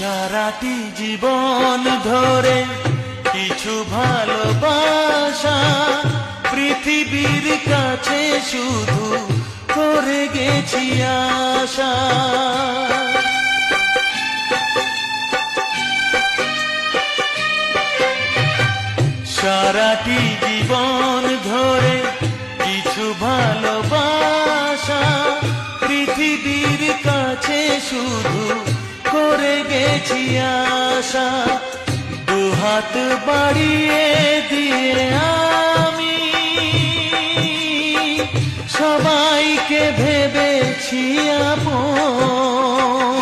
সারাটি জীবন ধরে কিছু ভালোবাসা পৃথিবীর কাছে শুধু করে গেছি আশা। সারাটি জীবন ধরে কিছু ভালোবাসা পৃথিবীর কাছে শুধু করে গেছি আশা। দুহাত বাড়িয়ে দিয়ে আমি সবাইকে ভেবেছি আপন,